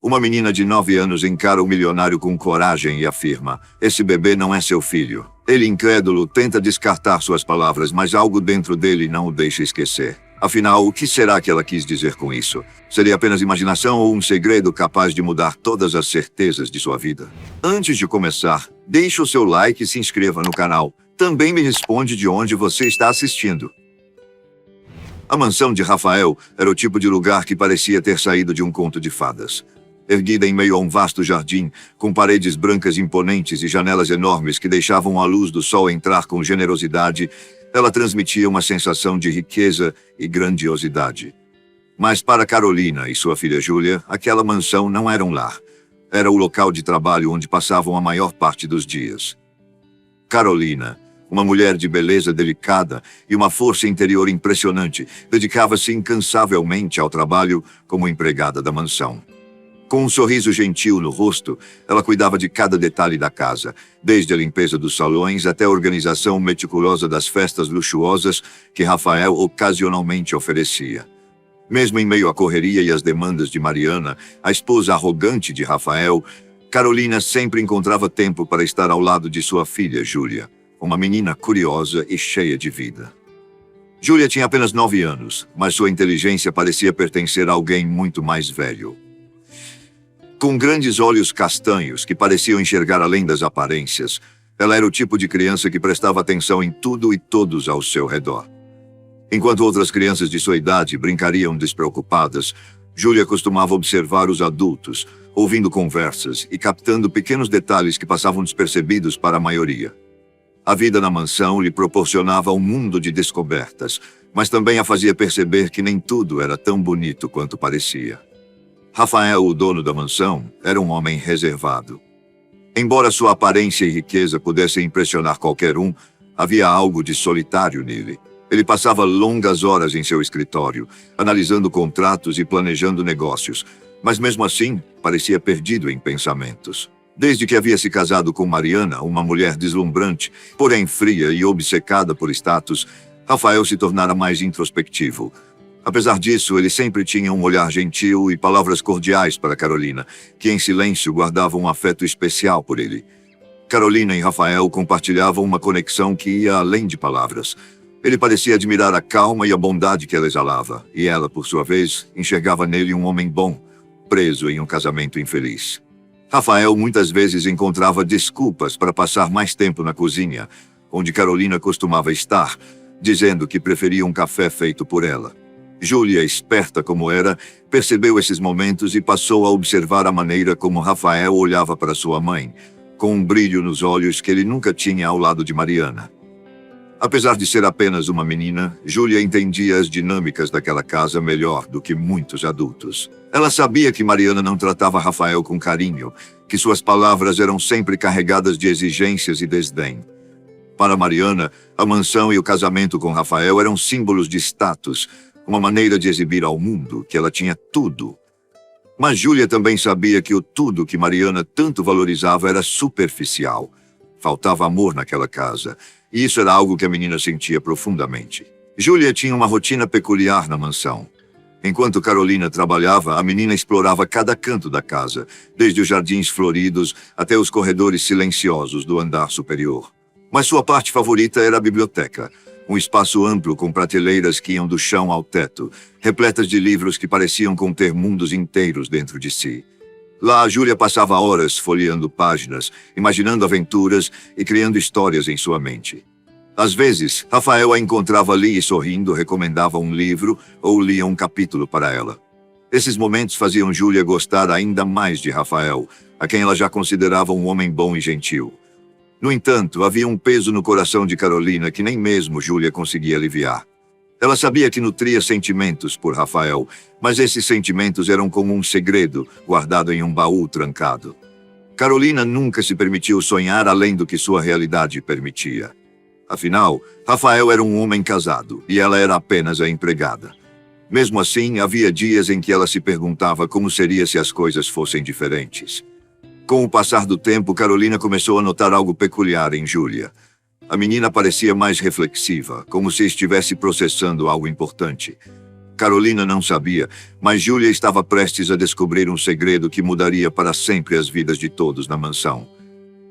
Uma menina de 9 anos encara o milionário com coragem e afirma: esse bebê não é seu filho. Ele, incrédulo, tenta descartar suas palavras, mas algo dentro dele não o deixa esquecer. Afinal, o que será que ela quis dizer com isso? Seria apenas imaginação ou um segredo capaz de mudar todas as certezas de sua vida? Antes de começar, deixe o seu like e se inscreva no canal. Também me responde de onde você está assistindo. A mansão de Rafael era o tipo de lugar que parecia ter saído de um conto de fadas. Erguida em meio a um vasto jardim, com paredes brancas imponentes e janelas enormes que deixavam a luz do sol entrar com generosidade, ela transmitia uma sensação de riqueza e grandiosidade. Mas para Carolina e sua filha Júlia, aquela mansão não era um lar. Era o local de trabalho onde passavam a maior parte dos dias. Carolina, uma mulher de beleza delicada e uma força interior impressionante, dedicava-se incansavelmente ao trabalho como empregada da mansão. Com um sorriso gentil no rosto, ela cuidava de cada detalhe da casa, desde a limpeza dos salões até a organização meticulosa das festas luxuosas que Rafael ocasionalmente oferecia. Mesmo em meio à correria e às demandas de Mariana, a esposa arrogante de Rafael, Carolina sempre encontrava tempo para estar ao lado de sua filha, Júlia, uma menina curiosa e cheia de vida. Júlia tinha apenas 9 anos, mas sua inteligência parecia pertencer a alguém muito mais velho. Com grandes olhos castanhos que pareciam enxergar além das aparências, ela era o tipo de criança que prestava atenção em tudo e todos ao seu redor. Enquanto outras crianças de sua idade brincariam despreocupadas, Júlia costumava observar os adultos, ouvindo conversas e captando pequenos detalhes que passavam despercebidos para a maioria. A vida na mansão lhe proporcionava um mundo de descobertas, mas também a fazia perceber que nem tudo era tão bonito quanto parecia. Rafael, o dono da mansão, era um homem reservado. Embora sua aparência e riqueza pudessem impressionar qualquer um, havia algo de solitário nele. Ele passava longas horas em seu escritório, analisando contratos e planejando negócios, mas mesmo assim, parecia perdido em pensamentos. Desde que havia se casado com Mariana, uma mulher deslumbrante, porém fria e obcecada por status, Rafael se tornara mais introspectivo. Apesar disso, ele sempre tinha um olhar gentil e palavras cordiais para Carolina, que em silêncio guardava um afeto especial por ele. Carolina e Rafael compartilhavam uma conexão que ia além de palavras. Ele parecia admirar a calma e a bondade que ela exalava, e ela, por sua vez, enxergava nele um homem bom, preso em um casamento infeliz. Rafael muitas vezes encontrava desculpas para passar mais tempo na cozinha, onde Carolina costumava estar, dizendo que preferia um café feito por ela. Júlia, esperta como era, percebeu esses momentos e passou a observar a maneira como Rafael olhava para sua mãe, com um brilho nos olhos que ele nunca tinha ao lado de Mariana. Apesar de ser apenas uma menina, Júlia entendia as dinâmicas daquela casa melhor do que muitos adultos. Ela sabia que Mariana não tratava Rafael com carinho, que suas palavras eram sempre carregadas de exigências e desdém. Para Mariana, a mansão e o casamento com Rafael eram símbolos de status, uma maneira de exibir ao mundo que ela tinha tudo. Mas Júlia também sabia que o tudo que Mariana tanto valorizava era superficial. Faltava amor naquela casa, e isso era algo que a menina sentia profundamente. Júlia tinha uma rotina peculiar na mansão. Enquanto Carolina trabalhava, a menina explorava cada canto da casa, desde os jardins floridos até os corredores silenciosos do andar superior. Mas sua parte favorita era a biblioteca, um espaço amplo com prateleiras que iam do chão ao teto, repletas de livros que pareciam conter mundos inteiros dentro de si. Lá, Júlia passava horas folheando páginas, imaginando aventuras e criando histórias em sua mente. Às vezes, Rafael a encontrava ali e sorrindo recomendava um livro ou lia um capítulo para ela. Esses momentos faziam Júlia gostar ainda mais de Rafael, a quem ela já considerava um homem bom e gentil. No entanto, havia um peso no coração de Carolina que nem mesmo Júlia conseguia aliviar. Ela sabia que nutria sentimentos por Rafael, mas esses sentimentos eram como um segredo guardado em um baú trancado. Carolina nunca se permitiu sonhar além do que sua realidade permitia. Afinal, Rafael era um homem casado e ela era apenas a empregada. Mesmo assim, havia dias em que ela se perguntava como seria se as coisas fossem diferentes. Com o passar do tempo, Carolina começou a notar algo peculiar em Júlia. A menina parecia mais reflexiva, como se estivesse processando algo importante. Carolina não sabia, mas Júlia estava prestes a descobrir um segredo que mudaria para sempre as vidas de todos na mansão.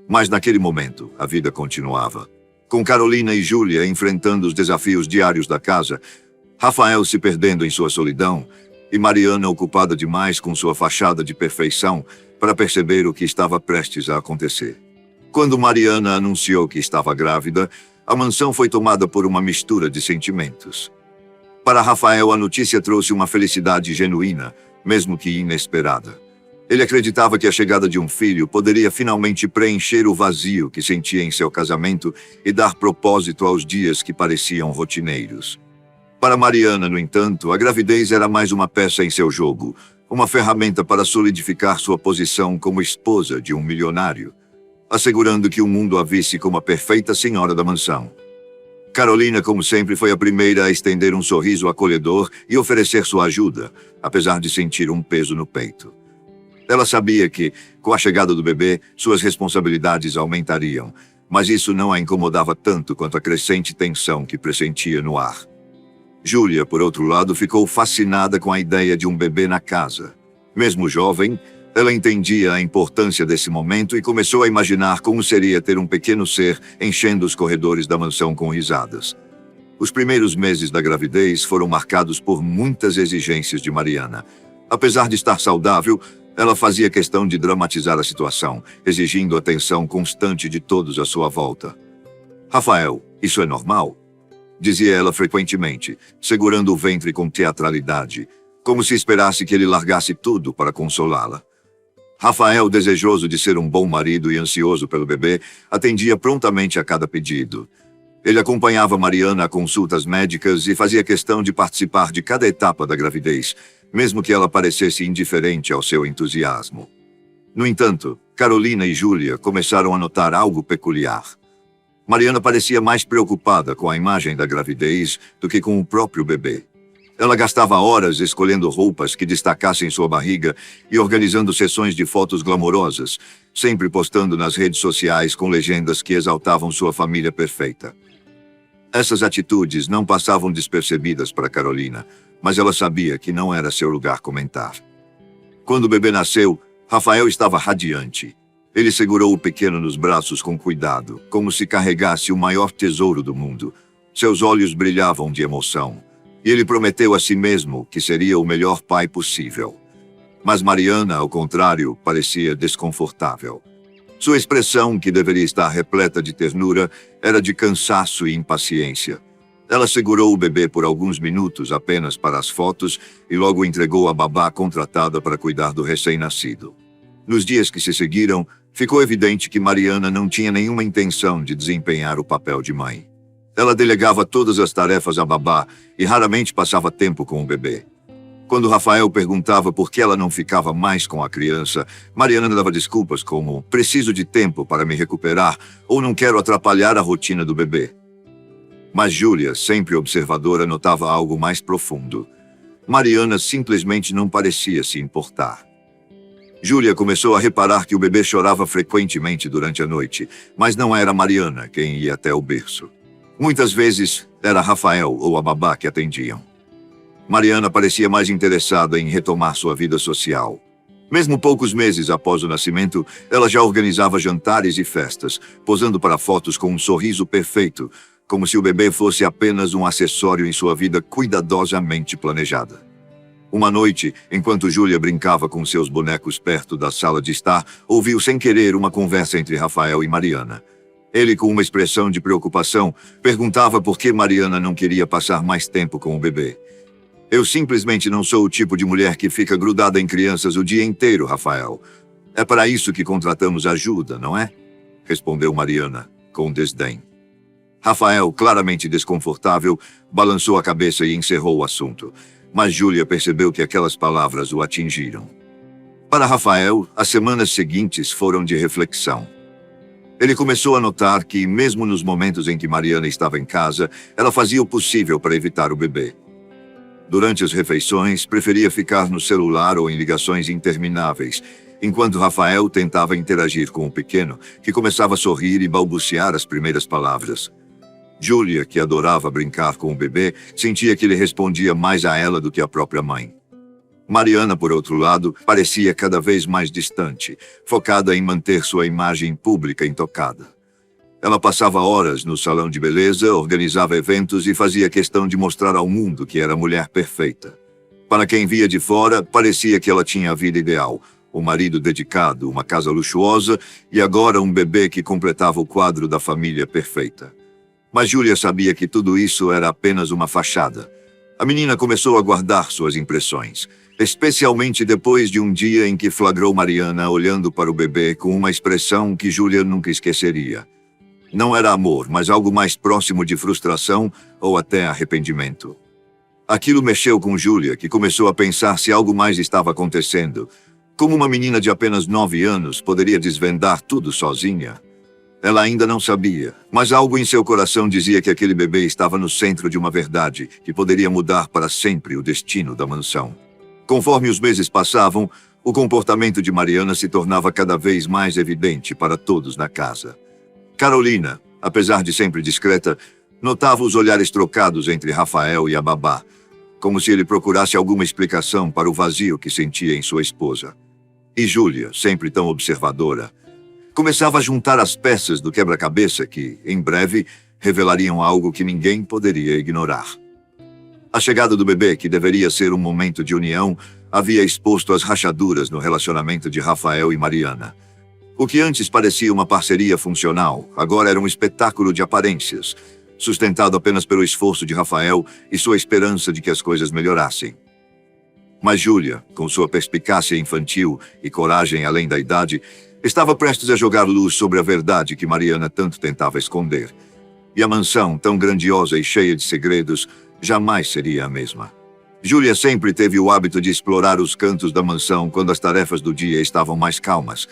Mas naquele momento, a vida continuava. Com Carolina e Júlia enfrentando os desafios diários da casa, Rafael se perdendo em sua solidão e Mariana ocupada demais com sua fachada de perfeição para perceber o que estava prestes a acontecer. Quando Mariana anunciou que estava grávida, a mansão foi tomada por uma mistura de sentimentos. Para Rafael, a notícia trouxe uma felicidade genuína, mesmo que inesperada. Ele acreditava que a chegada de um filho poderia finalmente preencher o vazio que sentia em seu casamento e dar propósito aos dias que pareciam rotineiros. Para Mariana, no entanto, a gravidez era mais uma peça em seu jogo, uma ferramenta para solidificar sua posição como esposa de um milionário, assegurando que o mundo a visse como a perfeita senhora da mansão. Carolina, como sempre, foi a primeira a estender um sorriso acolhedor e oferecer sua ajuda, apesar de sentir um peso no peito. Ela sabia que, com a chegada do bebê, suas responsabilidades aumentariam, mas isso não a incomodava tanto quanto a crescente tensão que pressentia no ar. Júlia, por outro lado, ficou fascinada com a ideia de um bebê na casa. Mesmo jovem, ela entendia a importância desse momento e começou a imaginar como seria ter um pequeno ser enchendo os corredores da mansão com risadas. Os primeiros meses da gravidez foram marcados por muitas exigências de Mariana. Apesar de estar saudável, ela fazia questão de dramatizar a situação, exigindo atenção constante de todos à sua volta. "Rafael, isso é normal?" dizia ela frequentemente, segurando o ventre com teatralidade, como se esperasse que ele largasse tudo para consolá-la. Rafael, desejoso de ser um bom marido e ansioso pelo bebê, atendia prontamente a cada pedido. Ele acompanhava Mariana a consultas médicas e fazia questão de participar de cada etapa da gravidez, mesmo que ela parecesse indiferente ao seu entusiasmo. No entanto, Carolina e Júlia começaram a notar algo peculiar. Mariana parecia mais preocupada com a imagem da gravidez do que com o próprio bebê. Ela gastava horas escolhendo roupas que destacassem sua barriga e organizando sessões de fotos glamourosas, sempre postando nas redes sociais com legendas que exaltavam sua família perfeita. Essas atitudes não passavam despercebidas para Carolina, mas ela sabia que não era seu lugar comentar. Quando o bebê nasceu, Rafael estava radiante. Ele segurou o pequeno nos braços com cuidado, como se carregasse o maior tesouro do mundo. Seus olhos brilhavam de emoção. E ele prometeu a si mesmo que seria o melhor pai possível. Mas Mariana, ao contrário, parecia desconfortável. Sua expressão, que deveria estar repleta de ternura, era de cansaço e impaciência. Ela segurou o bebê por alguns minutos apenas para as fotos e logo entregou a babá contratada para cuidar do recém-nascido. Nos dias que se seguiram, ficou evidente que Mariana não tinha nenhuma intenção de desempenhar o papel de mãe. Ela delegava todas as tarefas à babá e raramente passava tempo com o bebê. Quando Rafael perguntava por que ela não ficava mais com a criança, Mariana dava desculpas como "preciso de tempo para me recuperar" ou "não quero atrapalhar a rotina do bebê". Mas Júlia, sempre observadora, notava algo mais profundo. Mariana simplesmente não parecia se importar. Júlia começou a reparar que o bebê chorava frequentemente durante a noite, mas não era Mariana quem ia até o berço. Muitas vezes, era Rafael ou a babá que atendiam. Mariana parecia mais interessada em retomar sua vida social. Mesmo poucos meses após o nascimento, ela já organizava jantares e festas, posando para fotos com um sorriso perfeito, como se o bebê fosse apenas um acessório em sua vida cuidadosamente planejada. Uma noite, enquanto Júlia brincava com seus bonecos perto da sala de estar, ouviu sem querer uma conversa entre Rafael e Mariana. Ele, com uma expressão de preocupação, perguntava por que Mariana não queria passar mais tempo com o bebê. "Eu simplesmente não sou o tipo de mulher que fica grudada em crianças o dia inteiro, Rafael. É para isso que contratamos ajuda, não é?" respondeu Mariana, com desdém. Rafael, claramente desconfortável, balançou a cabeça e encerrou o assunto. Mas Júlia percebeu que aquelas palavras o atingiram. Para Rafael, as semanas seguintes foram de reflexão. Ele começou a notar que, mesmo nos momentos em que Mariana estava em casa, ela fazia o possível para evitar o bebê. Durante as refeições, preferia ficar no celular ou em ligações intermináveis, enquanto Rafael tentava interagir com o pequeno, que começava a sorrir e balbuciar as primeiras palavras. Júlia, que adorava brincar com o bebê, sentia que ele respondia mais a ela do que a própria mãe. Mariana, por outro lado, parecia cada vez mais distante, focada em manter sua imagem pública intocada. Ela passava horas no salão de beleza, organizava eventos e fazia questão de mostrar ao mundo que era a mulher perfeita. Para quem via de fora, parecia que ela tinha a vida ideal, um marido dedicado, uma casa luxuosa e agora um bebê que completava o quadro da família perfeita. Mas Júlia sabia que tudo isso era apenas uma fachada. A menina começou a guardar suas impressões, especialmente depois de um dia em que flagrou Mariana olhando para o bebê com uma expressão que Júlia nunca esqueceria. Não era amor, mas algo mais próximo de frustração ou até arrependimento. Aquilo mexeu com Júlia, que começou a pensar se algo mais estava acontecendo. Como uma menina de apenas 9 anos poderia desvendar tudo sozinha? Ela ainda não sabia, mas algo em seu coração dizia que aquele bebê estava no centro de uma verdade que poderia mudar para sempre o destino da mansão. Conforme os meses passavam, o comportamento de Mariana se tornava cada vez mais evidente para todos na casa. Carolina, apesar de sempre discreta, notava os olhares trocados entre Rafael e a babá, como se ele procurasse alguma explicação para o vazio que sentia em sua esposa. E Júlia, sempre tão observadora, começava a juntar as peças do quebra-cabeça que, em breve, revelariam algo que ninguém poderia ignorar. A chegada do bebê, que deveria ser um momento de união, havia exposto as rachaduras no relacionamento de Rafael e Mariana. O que antes parecia uma parceria funcional, agora era um espetáculo de aparências, sustentado apenas pelo esforço de Rafael e sua esperança de que as coisas melhorassem. Mas Júlia, com sua perspicácia infantil e coragem além da idade, estava prestes a jogar luz sobre a verdade que Mariana tanto tentava esconder. E a mansão, tão grandiosa e cheia de segredos, jamais seria a mesma. Júlia sempre teve o hábito de explorar os cantos da mansão quando as tarefas do dia estavam mais calmas.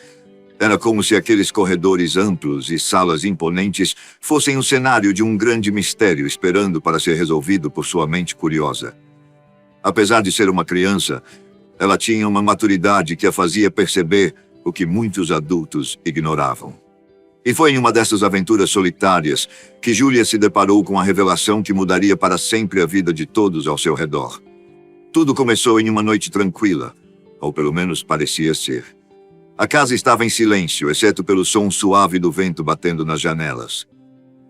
Era como se aqueles corredores amplos e salas imponentes fossem um cenário de um grande mistério esperando para ser resolvido por sua mente curiosa. Apesar de ser uma criança, ela tinha uma maturidade que a fazia perceber o que muitos adultos ignoravam. E foi em uma dessas aventuras solitárias que Júlia se deparou com a revelação que mudaria para sempre a vida de todos ao seu redor. Tudo começou em uma noite tranquila, ou pelo menos parecia ser. A casa estava em silêncio, exceto pelo som suave do vento batendo nas janelas.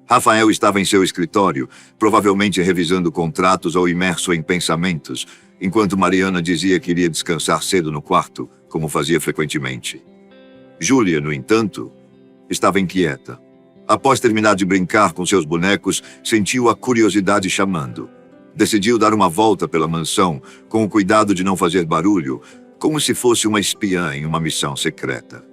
Rafael estava em seu escritório, provavelmente revisando contratos ou imerso em pensamentos, enquanto Mariana dizia que iria descansar cedo no quarto, como fazia frequentemente. Júlia, no entanto, estava inquieta. Após terminar de brincar com seus bonecos, sentiu a curiosidade chamando. Decidiu dar uma volta pela mansão, com o cuidado de não fazer barulho, como se fosse uma espiã em uma missão secreta.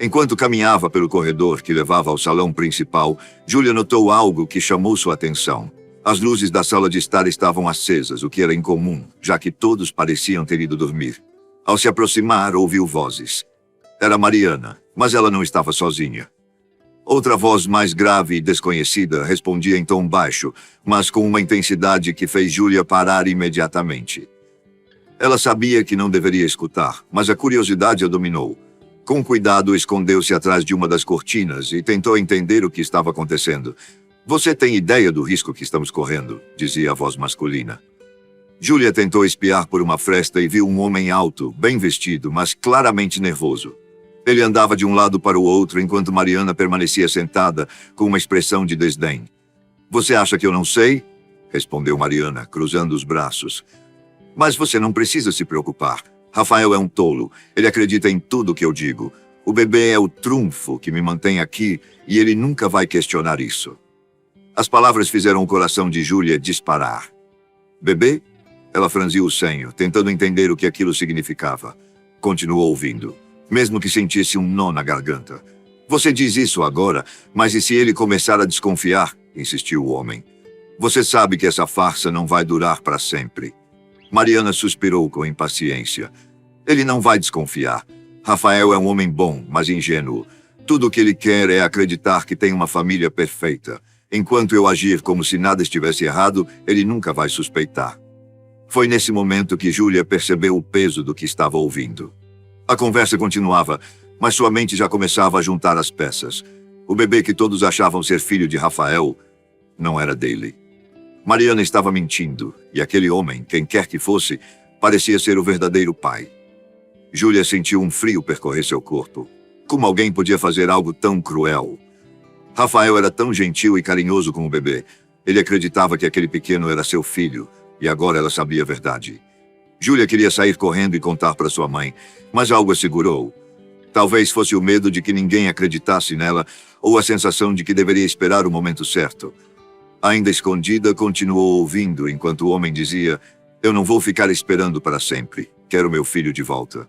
Enquanto caminhava pelo corredor que levava ao salão principal, Júlia notou algo que chamou sua atenção. As luzes da sala de estar estavam acesas, o que era incomum, já que todos pareciam ter ido dormir. Ao se aproximar, ouviu vozes. Era Mariana, mas ela não estava sozinha. Outra voz mais grave e desconhecida respondia em tom baixo, mas com uma intensidade que fez Júlia parar imediatamente. Ela sabia que não deveria escutar, mas a curiosidade a dominou. Com cuidado, escondeu-se atrás de uma das cortinas e tentou entender o que estava acontecendo. "Você tem ideia do risco que estamos correndo?", dizia a voz masculina. Júlia tentou espiar por uma fresta e viu um homem alto, bem vestido, mas claramente nervoso. Ele andava de um lado para o outro enquanto Mariana permanecia sentada, com uma expressão de desdém. "Você acha que eu não sei?", respondeu Mariana, cruzando os braços. "Mas você não precisa se preocupar. Rafael é um tolo. Ele acredita em tudo que eu digo. O bebê é o trunfo que me mantém aqui e ele nunca vai questionar isso." As palavras fizeram o coração de Júlia disparar. "Bebê?" Ela franziu o senho, tentando entender o que aquilo significava. Continuou ouvindo, mesmo que sentisse um nó na garganta. "Você diz isso agora, mas e se ele começar a desconfiar?", insistiu o homem. "Você sabe que essa farsa não vai durar para sempre." Mariana suspirou com impaciência. "Ele não vai desconfiar. Rafael é um homem bom, mas ingênuo. Tudo o que ele quer é acreditar que tem uma família perfeita. Enquanto eu agir como se nada estivesse errado, ele nunca vai suspeitar." Foi nesse momento que Júlia percebeu o peso do que estava ouvindo. A conversa continuava, mas sua mente já começava a juntar as peças. O bebê que todos achavam ser filho de Rafael não era dele. Mariana estava mentindo, e aquele homem, quem quer que fosse, parecia ser o verdadeiro pai. Júlia sentiu um frio percorrer seu corpo. Como alguém podia fazer algo tão cruel? Rafael era tão gentil e carinhoso com o bebê. Ele acreditava que aquele pequeno era seu filho, e agora ela sabia a verdade. Júlia queria sair correndo e contar para sua mãe, mas algo a segurou. Talvez fosse o medo de que ninguém acreditasse nela, ou a sensação de que deveria esperar o momento certo. Ainda escondida, continuou ouvindo enquanto o homem dizia: "Eu não vou ficar esperando para sempre. Quero meu filho de volta."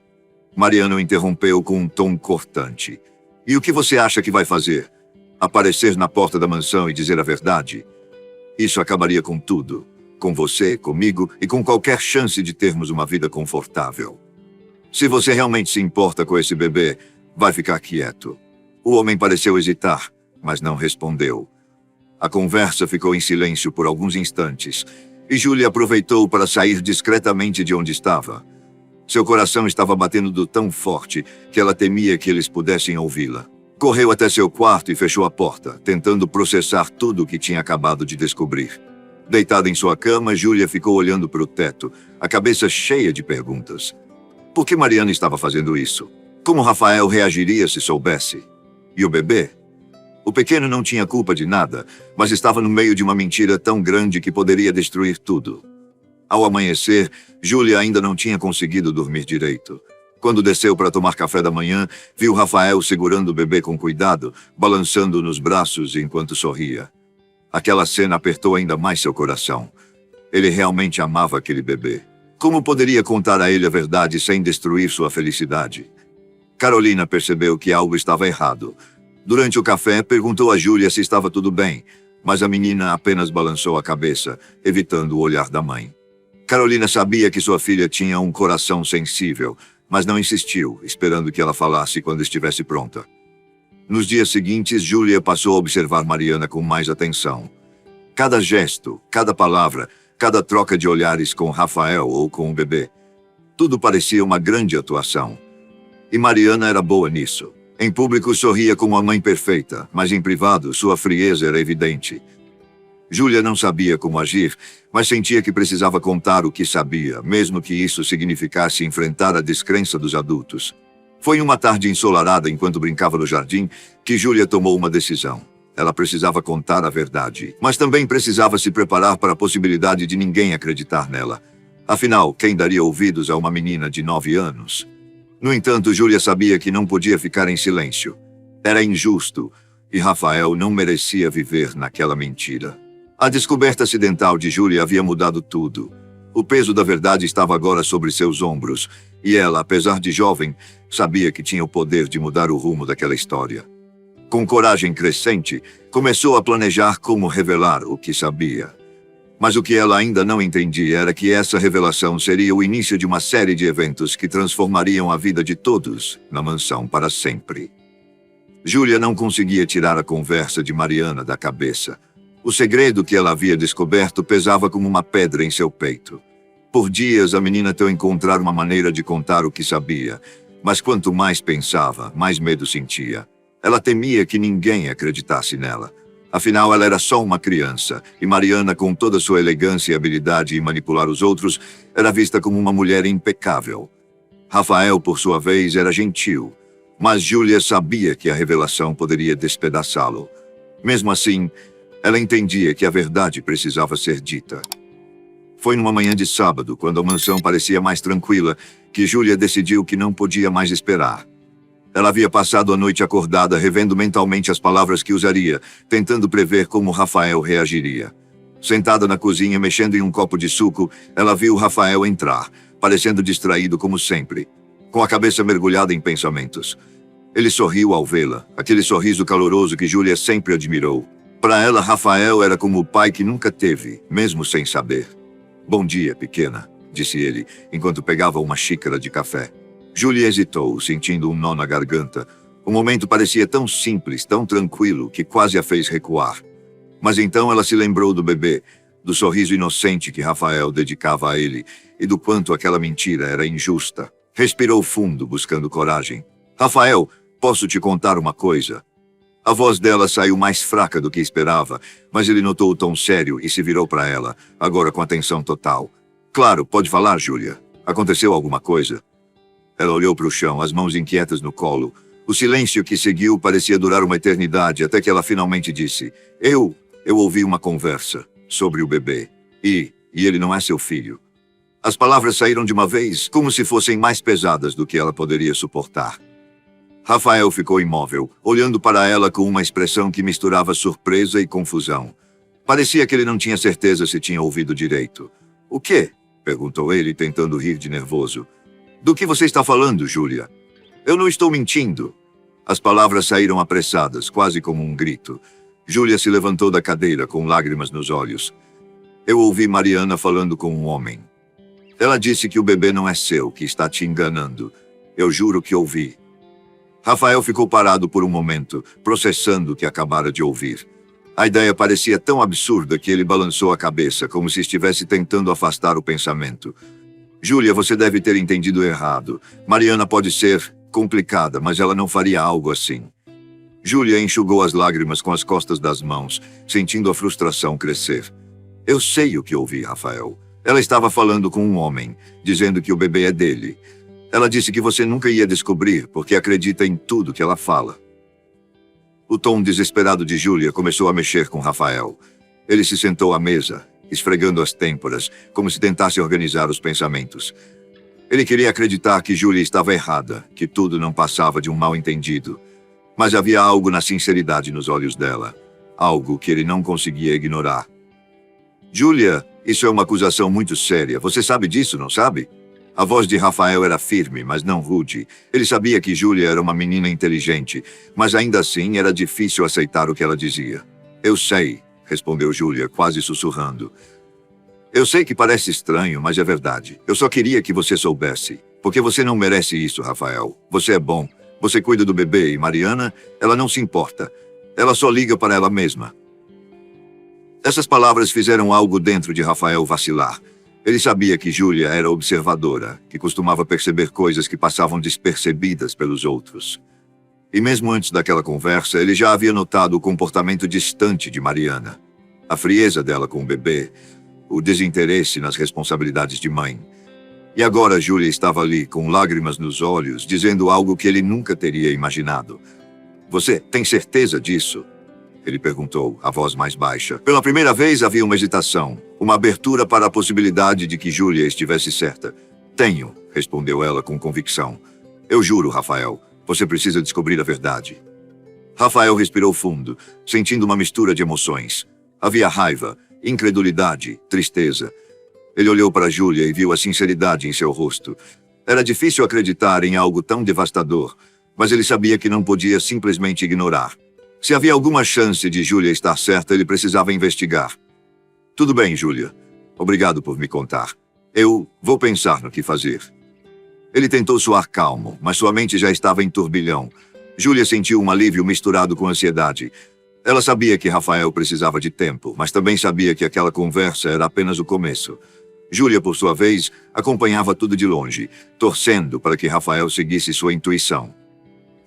Mariana o interrompeu com um tom cortante. "E o que você acha que vai fazer? Aparecer na porta da mansão e dizer a verdade? Isso acabaria com tudo. Com você, comigo e com qualquer chance de termos uma vida confortável. Se você realmente se importa com esse bebê, vai ficar quieto." O homem pareceu hesitar, mas não respondeu. A conversa ficou em silêncio por alguns instantes, e Júlia aproveitou para sair discretamente de onde estava. Seu coração estava batendo tão forte que ela temia que eles pudessem ouvi-la. Correu até seu quarto e fechou a porta, tentando processar tudo o que tinha acabado de descobrir. Deitada em sua cama, Júlia ficou olhando para o teto, a cabeça cheia de perguntas. Por que Mariana estava fazendo isso? Como Rafael reagiria se soubesse? E o bebê? O pequeno não tinha culpa de nada, mas estava no meio de uma mentira tão grande que poderia destruir tudo. Ao amanhecer, Júlia ainda não tinha conseguido dormir direito. Quando desceu para tomar café da manhã, viu Rafael segurando o bebê com cuidado, balançando nos braços enquanto sorria. Aquela cena apertou ainda mais seu coração. Ele realmente amava aquele bebê. Como poderia contar a ele a verdade sem destruir sua felicidade? Carolina percebeu que algo estava errado. Durante o café, perguntou a Júlia se estava tudo bem, mas a menina apenas balançou a cabeça, evitando o olhar da mãe. Carolina sabia que sua filha tinha um coração sensível, mas não insistiu, esperando que ela falasse quando estivesse pronta. Nos dias seguintes, Júlia passou a observar Mariana com mais atenção. Cada gesto, cada palavra, cada troca de olhares com Rafael ou com o bebê. Tudo parecia uma grande atuação. E Mariana era boa nisso. Em público sorria como a mãe perfeita, mas em privado sua frieza era evidente. Júlia não sabia como agir, mas sentia que precisava contar o que sabia, mesmo que isso significasse enfrentar a descrença dos adultos. Foi uma tarde ensolarada enquanto brincava no jardim que Júlia tomou uma decisão. Ela precisava contar a verdade, mas também precisava se preparar para a possibilidade de ninguém acreditar nela. Afinal, quem daria ouvidos a uma menina de 9 anos? No entanto, Júlia sabia que não podia ficar em silêncio. Era injusto, e Rafael não merecia viver naquela mentira. A descoberta acidental de Júlia havia mudado tudo. O peso da verdade estava agora sobre seus ombros, e ela, apesar de jovem, sabia que tinha o poder de mudar o rumo daquela história. Com coragem crescente, começou a planejar como revelar o que sabia. Mas o que ela ainda não entendia era que essa revelação seria o início de uma série de eventos que transformariam a vida de todos na mansão para sempre. Júlia não conseguia tirar a conversa de Mariana da cabeça. O segredo que ela havia descoberto pesava como uma pedra em seu peito. Por dias, a menina tentou encontrar uma maneira de contar o que sabia, mas quanto mais pensava, mais medo sentia. Ela temia que ninguém acreditasse nela. Afinal, ela era só uma criança, e Mariana, com toda sua elegância e habilidade em manipular os outros, era vista como uma mulher impecável. Rafael, por sua vez, era gentil, mas Júlia sabia que a revelação poderia despedaçá-lo. Mesmo assim, ela entendia que a verdade precisava ser dita. Foi numa manhã de sábado, quando a mansão parecia mais tranquila, que Júlia decidiu que não podia mais esperar. Ela havia passado a noite acordada, revendo mentalmente as palavras que usaria, tentando prever como Rafael reagiria. Sentada na cozinha, mexendo em um copo de suco, ela viu Rafael entrar, parecendo distraído como sempre, com a cabeça mergulhada em pensamentos. Ele sorriu ao vê-la, aquele sorriso caloroso que Júlia sempre admirou. Para ela, Rafael era como o pai que nunca teve, mesmo sem saber. "Bom dia, pequena", disse ele, enquanto pegava uma xícara de café. Júlia hesitou, sentindo um nó na garganta. O momento parecia tão simples, tão tranquilo, que quase a fez recuar. Mas então ela se lembrou do bebê, do sorriso inocente que Rafael dedicava a ele, e do quanto aquela mentira era injusta. Respirou fundo, buscando coragem. "Rafael, posso te contar uma coisa?" A voz dela saiu mais fraca do que esperava, mas ele notou o tom sério e se virou para ela, agora com atenção total. Claro, pode falar, Júlia. Aconteceu alguma coisa? Ela olhou para o chão, as mãos inquietas no colo. O silêncio que seguiu parecia durar uma eternidade, até que ela finalmente disse: Eu ouvi uma conversa sobre o bebê. E ele não é seu filho. As palavras saíram de uma vez, como se fossem mais pesadas do que ela poderia suportar. Rafael ficou imóvel, olhando para ela com uma expressão que misturava surpresa e confusão. Parecia que ele não tinha certeza se tinha ouvido direito. O quê? Perguntou ele, tentando rir de nervoso. Do que você está falando, Júlia? Eu não estou mentindo. As palavras saíram apressadas, quase como um grito. Júlia se levantou da cadeira, com lágrimas nos olhos. Eu ouvi Mariana falando com um homem. Ela disse que o bebê não é seu, que está te enganando. Eu juro que ouvi. Rafael ficou parado por um momento, processando o que acabara de ouvir. A ideia parecia tão absurda que ele balançou a cabeça, como se estivesse tentando afastar o pensamento. Júlia, você deve ter entendido errado. Mariana pode ser complicada, mas ela não faria algo assim. Júlia enxugou as lágrimas com as costas das mãos, sentindo a frustração crescer. Eu sei o que ouvi, Rafael. Ela estava falando com um homem, dizendo que o bebê é dele. Ela disse que você nunca ia descobrir, porque acredita em tudo que ela fala. O tom desesperado de Júlia começou a mexer com Rafael. Ele se sentou à mesa, esfregando as têmporas, como se tentasse organizar os pensamentos. Ele queria acreditar que Júlia estava errada, que tudo não passava de um mal-entendido. Mas havia algo na sinceridade nos olhos dela, algo que ele não conseguia ignorar. Júlia, isso é uma acusação muito séria. Você sabe disso, não sabe? A voz de Rafael era firme, mas não rude. Ele sabia que Júlia era uma menina inteligente, mas ainda assim era difícil aceitar o que ela dizia. Eu sei, respondeu Júlia, quase sussurrando. Eu sei que parece estranho, mas é verdade. Eu só queria que você soubesse. Porque você não merece isso, Rafael. Você é bom. Você cuida do bebê e Mariana, ela não se importa. Ela só liga para ela mesma. Essas palavras fizeram algo dentro de Rafael vacilar. Ele sabia que Júlia era observadora, que costumava perceber coisas que passavam despercebidas pelos outros. E mesmo antes daquela conversa, ele já havia notado o comportamento distante de Mariana. A frieza dela com o bebê, o desinteresse nas responsabilidades de mãe. E agora Júlia estava ali, com lágrimas nos olhos, dizendo algo que ele nunca teria imaginado. Você tem certeza disso? Ele perguntou, a voz mais baixa. Pela primeira vez havia uma hesitação, uma abertura para a possibilidade de que Júlia estivesse certa. Tenho, respondeu ela com convicção. Eu juro, Rafael, você precisa descobrir a verdade. Rafael respirou fundo, sentindo uma mistura de emoções. Havia raiva, incredulidade, tristeza. Ele olhou para Júlia e viu a sinceridade em seu rosto. Era difícil acreditar em algo tão devastador, mas ele sabia que não podia simplesmente ignorar. Se havia alguma chance de Júlia estar certa, ele precisava investigar. Tudo bem, Júlia. Obrigado por me contar. Eu vou pensar no que fazer. Ele tentou soar calmo, mas sua mente já estava em turbilhão. Júlia sentiu um alívio misturado com ansiedade. Ela sabia que Rafael precisava de tempo, mas também sabia que aquela conversa era apenas o começo. Júlia, por sua vez, acompanhava tudo de longe, torcendo para que Rafael seguisse sua intuição.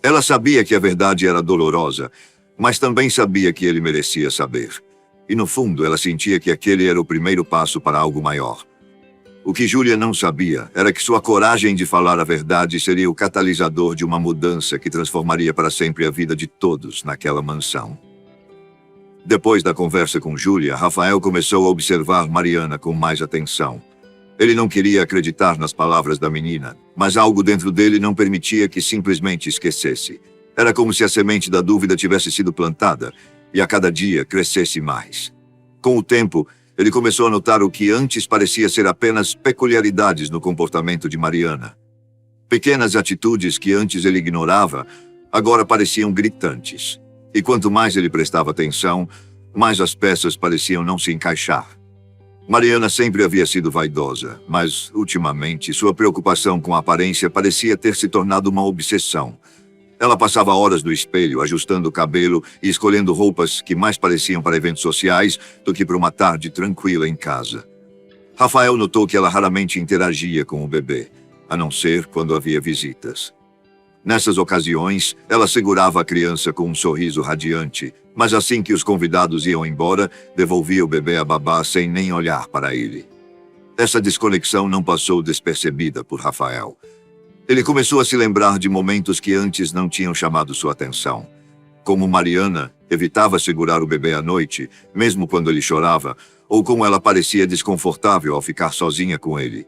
Ela sabia que a verdade era dolorosa, mas também sabia que ele merecia saber. E no fundo, ela sentia que aquele era o primeiro passo para algo maior. O que Júlia não sabia era que sua coragem de falar a verdade seria o catalisador de uma mudança que transformaria para sempre a vida de todos naquela mansão. Depois da conversa com Júlia, Rafael começou a observar Mariana com mais atenção. Ele não queria acreditar nas palavras da menina, mas algo dentro dele não permitia que simplesmente esquecesse. Era como se a semente da dúvida tivesse sido plantada e a cada dia crescesse mais. Com o tempo, ele começou a notar o que antes parecia ser apenas peculiaridades no comportamento de Mariana. Pequenas atitudes que antes ele ignorava, agora pareciam gritantes. E quanto mais ele prestava atenção, mais as peças pareciam não se encaixar. Mariana sempre havia sido vaidosa, mas, ultimamente, sua preocupação com a aparência parecia ter se tornado uma obsessão. Ela passava horas no espelho, ajustando o cabelo e escolhendo roupas que mais pareciam para eventos sociais do que para uma tarde tranquila em casa. Rafael notou que ela raramente interagia com o bebê, a não ser quando havia visitas. Nessas ocasiões, ela segurava a criança com um sorriso radiante, mas assim que os convidados iam embora, devolvia o bebê a babá sem nem olhar para ele. Essa desconexão não passou despercebida por Rafael. Ele começou a se lembrar de momentos que antes não tinham chamado sua atenção. Como Mariana evitava segurar o bebê à noite, mesmo quando ele chorava, ou como ela parecia desconfortável ao ficar sozinha com ele.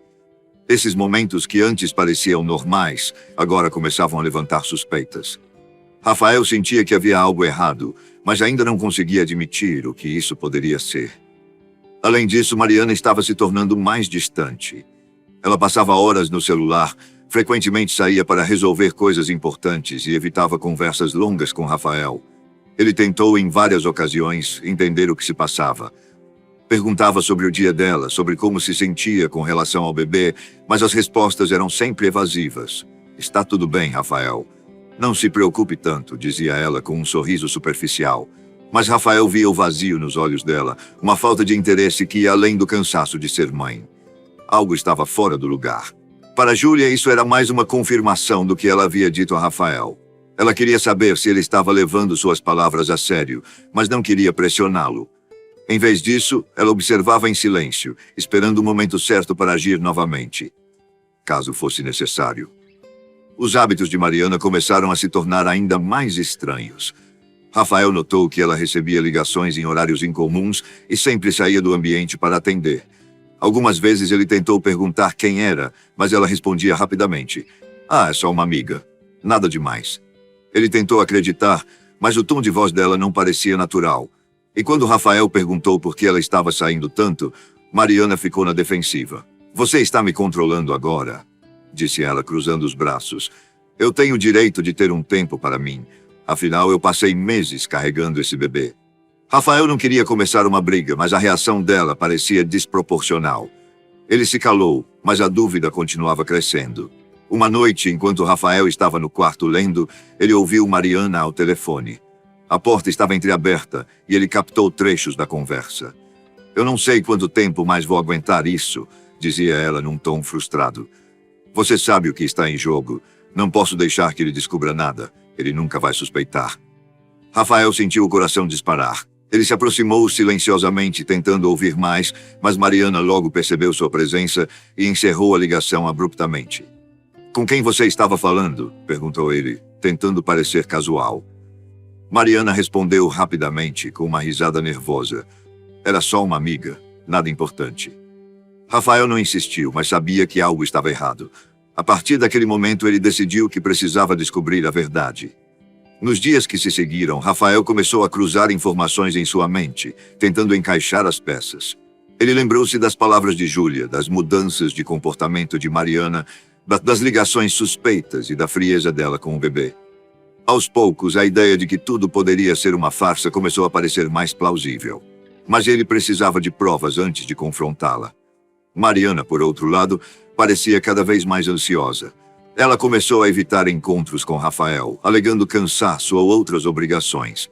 Esses momentos que antes pareciam normais, agora começavam a levantar suspeitas. Rafael sentia que havia algo errado, mas ainda não conseguia admitir o que isso poderia ser. Além disso, Mariana estava se tornando mais distante. Ela passava horas no celular, frequentemente saía para resolver coisas importantes e evitava conversas longas com Rafael. Ele tentou em várias ocasiões entender o que se passava. Perguntava sobre o dia dela, sobre como se sentia com relação ao bebê, mas as respostas eram sempre evasivas. Está tudo bem, Rafael. Não se preocupe tanto, dizia ela com um sorriso superficial. Mas Rafael via o vazio nos olhos dela, uma falta de interesse que ia além do cansaço de ser mãe. Algo estava fora do lugar. Para Júlia, isso era mais uma confirmação do que ela havia dito a Rafael. Ela queria saber se ele estava levando suas palavras a sério, mas não queria pressioná-lo. Em vez disso, ela observava em silêncio, esperando o momento certo para agir novamente, caso fosse necessário. Os hábitos de Mariana começaram a se tornar ainda mais estranhos. Rafael notou que ela recebia ligações em horários incomuns e sempre saía do ambiente para atender. Algumas vezes ele tentou perguntar quem era, mas ela respondia rapidamente: "Ah, é só uma amiga. Nada demais." Ele tentou acreditar, mas o tom de voz dela não parecia natural. E quando Rafael perguntou por que ela estava saindo tanto, Mariana ficou na defensiva. "Você está me controlando agora", disse ela, cruzando os braços. "Eu tenho o direito de ter um tempo para mim. Afinal, eu passei meses carregando esse bebê." Rafael não queria começar uma briga, mas a reação dela parecia desproporcional. Ele se calou, mas a dúvida continuava crescendo. Uma noite, enquanto Rafael estava no quarto lendo, ele ouviu Mariana ao telefone. A porta estava entreaberta e ele captou trechos da conversa. "Eu não sei quanto tempo mais vou aguentar isso", dizia ela num tom frustrado. "Você sabe o que está em jogo. Não posso deixar que ele descubra nada. Ele nunca vai suspeitar." Rafael sentiu o coração disparar. Ele se aproximou silenciosamente, tentando ouvir mais, mas Mariana logo percebeu sua presença e encerrou a ligação abruptamente. "Com quem você estava falando?" perguntou ele, tentando parecer casual. Mariana respondeu rapidamente, com uma risada nervosa. "Era só uma amiga, nada importante." Rafael não insistiu, mas sabia que algo estava errado. A partir daquele momento, ele decidiu que precisava descobrir a verdade. Nos dias que se seguiram, Rafael começou a cruzar informações em sua mente, tentando encaixar as peças. Ele lembrou-se das palavras de Júlia, das mudanças de comportamento de Mariana, das ligações suspeitas e da frieza dela com o bebê. Aos poucos, a ideia de que tudo poderia ser uma farsa começou a parecer mais plausível. Mas ele precisava de provas antes de confrontá-la. Mariana, por outro lado, parecia cada vez mais ansiosa. Ela começou a evitar encontros com Rafael, alegando cansaço ou outras obrigações.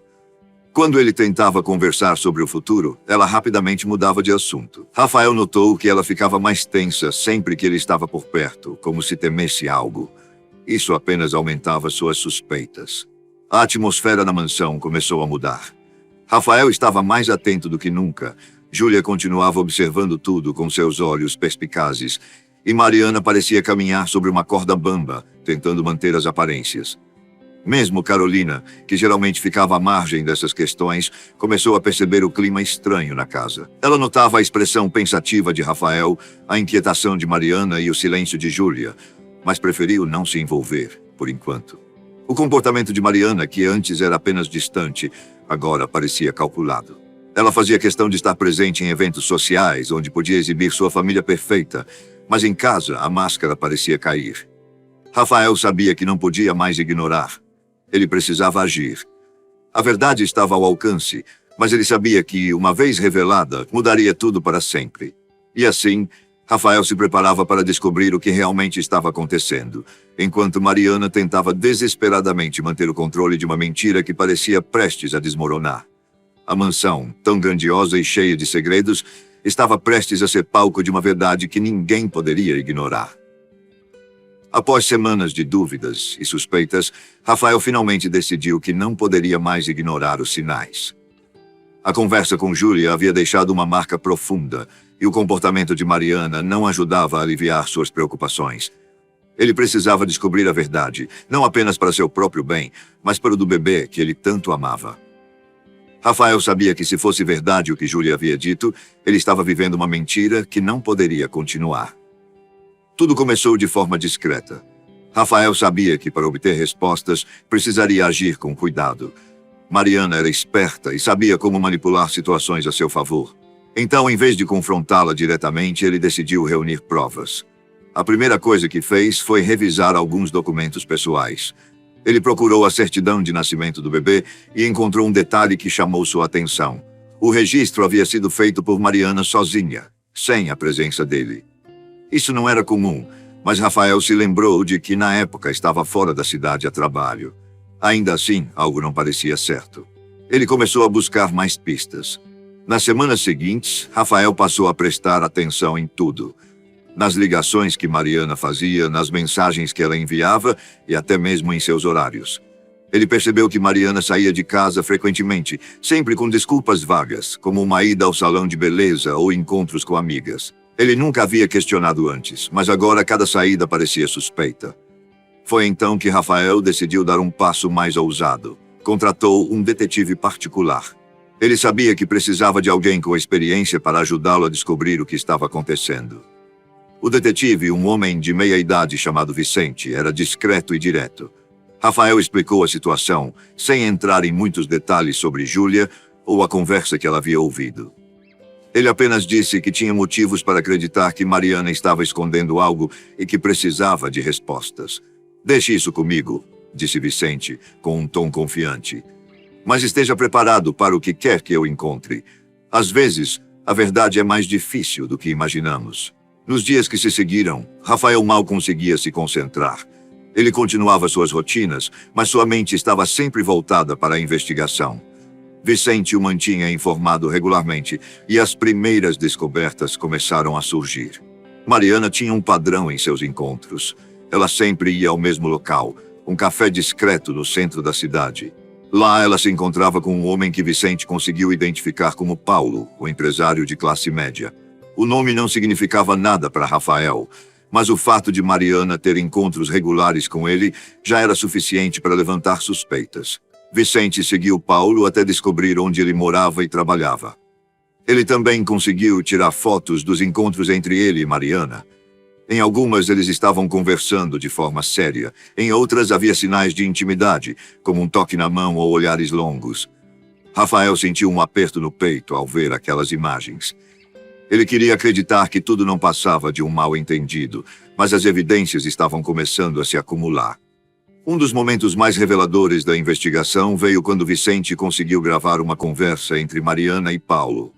Quando ele tentava conversar sobre o futuro, ela rapidamente mudava de assunto. Rafael notou que ela ficava mais tensa sempre que ele estava por perto, como se temesse algo. Isso apenas aumentava suas suspeitas. A atmosfera na mansão começou a mudar. Rafael estava mais atento do que nunca. Júlia continuava observando tudo com seus olhos perspicazes, e Mariana parecia caminhar sobre uma corda bamba, tentando manter as aparências. Mesmo Carolina, que geralmente ficava à margem dessas questões, começou a perceber o clima estranho na casa. Ela notava a expressão pensativa de Rafael, a inquietação de Mariana e o silêncio de Júlia, mas preferiu não se envolver, por enquanto. O comportamento de Mariana, que antes era apenas distante, agora parecia calculado. Ela fazia questão de estar presente em eventos sociais, onde podia exibir sua família perfeita, mas em casa a máscara parecia cair. Rafael sabia que não podia mais ignorar. Ele precisava agir. A verdade estava ao alcance, mas ele sabia que, uma vez revelada, mudaria tudo para sempre. E assim, Rafael se preparava para descobrir o que realmente estava acontecendo, enquanto Mariana tentava desesperadamente manter o controle de uma mentira que parecia prestes a desmoronar. A mansão, tão grandiosa e cheia de segredos, estava prestes a ser palco de uma verdade que ninguém poderia ignorar. Após semanas de dúvidas e suspeitas, Rafael finalmente decidiu que não poderia mais ignorar os sinais. A conversa com Júlia havia deixado uma marca profunda, e o comportamento de Mariana não ajudava a aliviar suas preocupações. Ele precisava descobrir a verdade, não apenas para seu próprio bem, mas para o do bebê que ele tanto amava. Rafael sabia que, se fosse verdade o que Júlia havia dito, ele estava vivendo uma mentira que não poderia continuar. Tudo começou de forma discreta. Rafael sabia que, para obter respostas, precisaria agir com cuidado. Mariana era esperta e sabia como manipular situações a seu favor. Então, em vez de confrontá-la diretamente, ele decidiu reunir provas. A primeira coisa que fez foi revisar alguns documentos pessoais. Ele procurou a certidão de nascimento do bebê e encontrou um detalhe que chamou sua atenção. O registro havia sido feito por Mariana sozinha, sem a presença dele. Isso não era comum, mas Rafael se lembrou de que na época estava fora da cidade a trabalho. Ainda assim, algo não parecia certo. Ele começou a buscar mais pistas. Nas semanas seguintes, Rafael passou a prestar atenção em tudo. Nas ligações que Mariana fazia, nas mensagens que ela enviava e até mesmo em seus horários. Ele percebeu que Mariana saía de casa frequentemente, sempre com desculpas vagas, como uma ida ao salão de beleza ou encontros com amigas. Ele nunca havia questionado antes, mas agora cada saída parecia suspeita. Foi então que Rafael decidiu dar um passo mais ousado. Contratou um detetive particular. Ele sabia que precisava de alguém com experiência para ajudá-lo a descobrir o que estava acontecendo. O detetive, um homem de meia-idade chamado Vicente, era discreto e direto. Rafael explicou a situação, sem entrar em muitos detalhes sobre Júlia ou a conversa que ela havia ouvido. Ele apenas disse que tinha motivos para acreditar que Mariana estava escondendo algo e que precisava de respostas. "Deixe isso comigo", disse Vicente, com um tom confiante. "Mas esteja preparado para o que quer que eu encontre. Às vezes, a verdade é mais difícil do que imaginamos." Nos dias que se seguiram, Rafael mal conseguia se concentrar. Ele continuava suas rotinas, mas sua mente estava sempre voltada para a investigação. Vicente o mantinha informado regularmente e as primeiras descobertas começaram a surgir. Mariana tinha um padrão em seus encontros. Ela sempre ia ao mesmo local, um café discreto no centro da cidade. Lá ela se encontrava com um homem que Vicente conseguiu identificar como Paulo, o empresário de classe média. O nome não significava nada para Rafael, mas o fato de Mariana ter encontros regulares com ele já era suficiente para levantar suspeitas. Vicente seguiu Paulo até descobrir onde ele morava e trabalhava. Ele também conseguiu tirar fotos dos encontros entre ele e Mariana. Em algumas, eles estavam conversando de forma séria. Em outras, havia sinais de intimidade, como um toque na mão ou olhares longos. Rafael sentiu um aperto no peito ao ver aquelas imagens. Ele queria acreditar que tudo não passava de um mal-entendido, mas as evidências estavam começando a se acumular. Um dos momentos mais reveladores da investigação veio quando Vicente conseguiu gravar uma conversa entre Mariana e Paulo.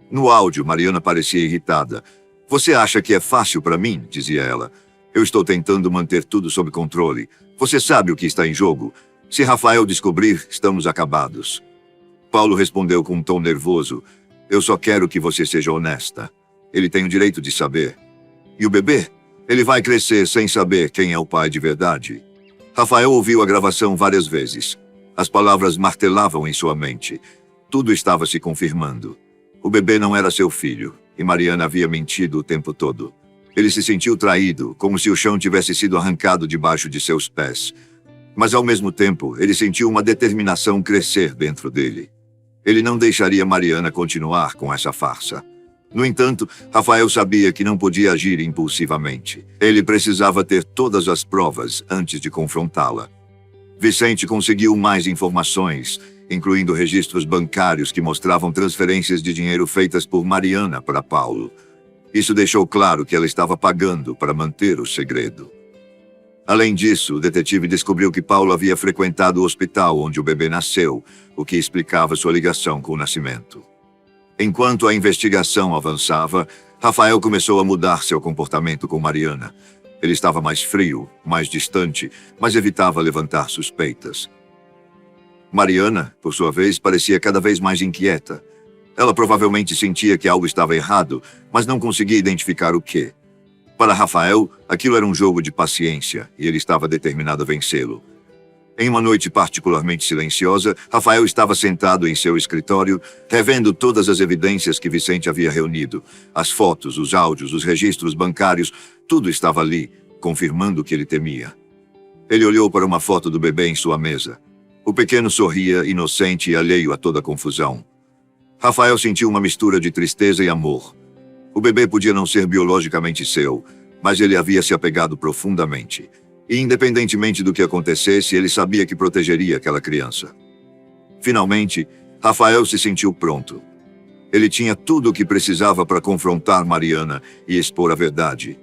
No áudio, Mariana parecia irritada. "Você acha que é fácil para mim?", dizia ela. "Eu estou tentando manter tudo sob controle. Você sabe o que está em jogo. Se Rafael descobrir, estamos acabados." Paulo respondeu com um tom nervoso: "Eu só quero que você seja honesta. Ele tem o direito de saber. E o bebê? Ele vai crescer sem saber quem é o pai de verdade." Rafael ouviu a gravação várias vezes. As palavras martelavam em sua mente. Tudo estava se confirmando. O bebê não era seu filho, e Mariana havia mentido o tempo todo. Ele se sentiu traído, como se o chão tivesse sido arrancado debaixo de seus pés. Mas, ao mesmo tempo, ele sentiu uma determinação crescer dentro dele. Ele não deixaria Mariana continuar com essa farsa. No entanto, Rafael sabia que não podia agir impulsivamente. Ele precisava ter todas as provas antes de confrontá-la. Vicente conseguiu mais informações, incluindo registros bancários que mostravam transferências de dinheiro feitas por Mariana para Paulo. Isso deixou claro que ela estava pagando para manter o segredo. Além disso, o detetive descobriu que Paulo havia frequentado o hospital onde o bebê nasceu, o que explicava sua ligação com o nascimento. Enquanto a investigação avançava, Rafael começou a mudar seu comportamento com Mariana. Ele estava mais frio, mais distante, mas evitava levantar suspeitas. Mariana, por sua vez, parecia cada vez mais inquieta. Ela provavelmente sentia que algo estava errado, mas não conseguia identificar o quê. Para Rafael, aquilo era um jogo de paciência e ele estava determinado a vencê-lo. Em uma noite particularmente silenciosa, Rafael estava sentado em seu escritório, revendo todas as evidências que Vicente havia reunido. As fotos, os áudios, os registros bancários, tudo estava ali, confirmando o que ele temia. Ele olhou para uma foto do bebê em sua mesa. O pequeno sorria, inocente e alheio a toda a confusão. Rafael sentiu uma mistura de tristeza e amor. O bebê podia não ser biologicamente seu, mas ele havia se apegado profundamente. E, independentemente do que acontecesse, ele sabia que protegeria aquela criança. Finalmente, Rafael se sentiu pronto. Ele tinha tudo o que precisava para confrontar Mariana e expor a verdade.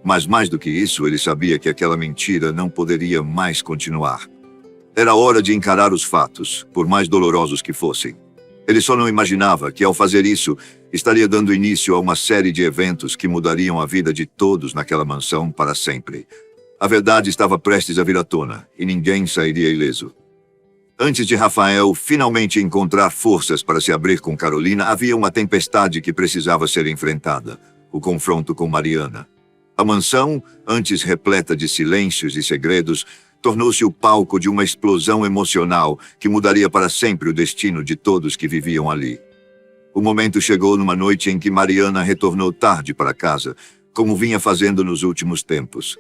Mas mais do que isso, ele sabia que aquela mentira não poderia mais continuar. Era hora de encarar os fatos, por mais dolorosos que fossem. Ele só não imaginava que, ao fazer isso, estaria dando início a uma série de eventos que mudariam a vida de todos naquela mansão para sempre. A verdade estava prestes a vir à tona, e ninguém sairia ileso. Antes de Rafael finalmente encontrar forças para se abrir com Carolina, havia uma tempestade que precisava ser enfrentada: o confronto com Mariana. A mansão, antes repleta de silêncios e segredos, tornou-se o palco de uma explosão emocional que mudaria para sempre o destino de todos que viviam ali. O momento chegou numa noite em que Mariana retornou tarde para casa, como vinha fazendo nos últimos tempos.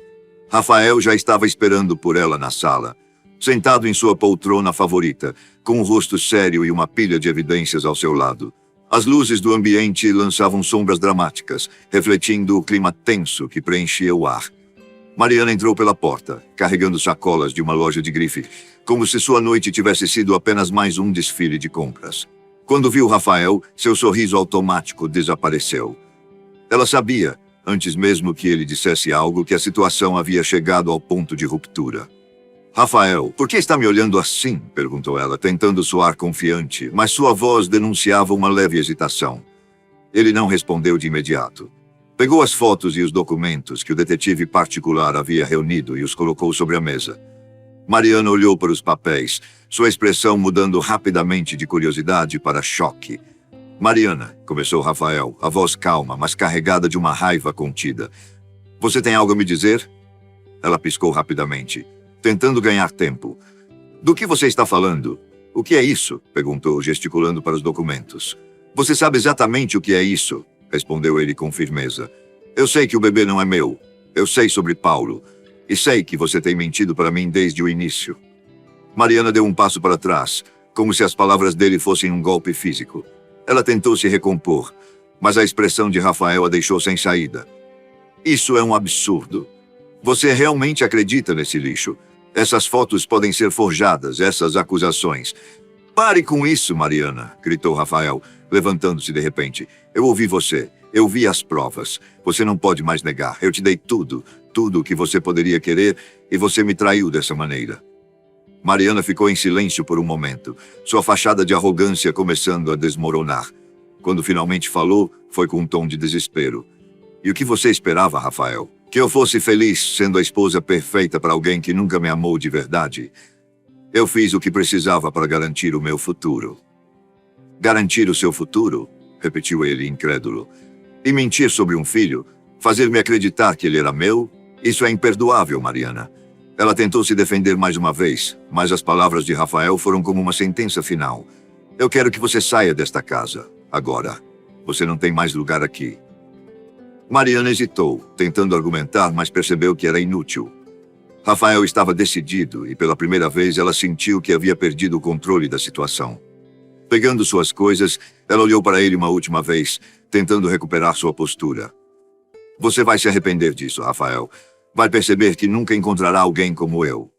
Rafael já estava esperando por ela na sala, sentado em sua poltrona favorita, com um rosto sério e uma pilha de evidências ao seu lado. As luzes do ambiente lançavam sombras dramáticas, refletindo o clima tenso que preenchia o ar. Mariana entrou pela porta, carregando sacolas de uma loja de grife, como se sua noite tivesse sido apenas mais um desfile de compras. Quando viu Rafael, seu sorriso automático desapareceu. Ela sabia, antes mesmo que ele dissesse algo, que a situação havia chegado ao ponto de ruptura. "Rafael, por que está me olhando assim?" perguntou ela, tentando soar confiante, mas sua voz denunciava uma leve hesitação. Ele não respondeu de imediato. Pegou as fotos e os documentos que o detetive particular havia reunido e os colocou sobre a mesa. Mariana olhou para os papéis, sua expressão mudando rapidamente de curiosidade para choque. "Mariana", começou Rafael, a voz calma, mas carregada de uma raiva contida. "Você tem algo a me dizer?" Ela piscou rapidamente, tentando ganhar tempo. "Do que você está falando?" "O que é isso?" perguntou, gesticulando para os documentos. "Você sabe exatamente o que é isso?" respondeu ele com firmeza. "Eu sei que o bebê não é meu. Eu sei sobre Paulo. E sei que você tem mentido para mim desde o início." Mariana deu um passo para trás, como se as palavras dele fossem um golpe físico. Ela tentou se recompor, mas a expressão de Rafael a deixou sem saída. "Isso é um absurdo. Você realmente acredita nesse lixo? Essas fotos podem ser forjadas, essas acusações." "Pare com isso, Mariana", gritou Rafael, levantando-se de repente. "Eu ouvi você. Eu vi as provas. Você não pode mais negar. Eu te dei tudo, tudo o que você poderia querer, e você me traiu dessa maneira." Mariana ficou em silêncio por um momento, sua fachada de arrogância começando a desmoronar. Quando finalmente falou, foi com um tom de desespero. "E o que você esperava, Rafael? Que eu fosse feliz sendo a esposa perfeita para alguém que nunca me amou de verdade? Eu fiz o que precisava para garantir o meu futuro." "Garantir o seu futuro?" repetiu ele, incrédulo. "E mentir sobre um filho? Fazer-me acreditar que ele era meu? Isso é imperdoável, Mariana." Ela tentou se defender mais uma vez, mas as palavras de Rafael foram como uma sentença final. "Eu quero que você saia desta casa, agora. Você não tem mais lugar aqui." Mariana hesitou, tentando argumentar, mas percebeu que era inútil. Rafael estava decidido e, pela primeira vez, ela sentiu que havia perdido o controle da situação. Pegando suas coisas, ela olhou para ele uma última vez, tentando recuperar sua postura. "Você vai se arrepender disso, Rafael. Vai perceber que nunca encontrará alguém como eu."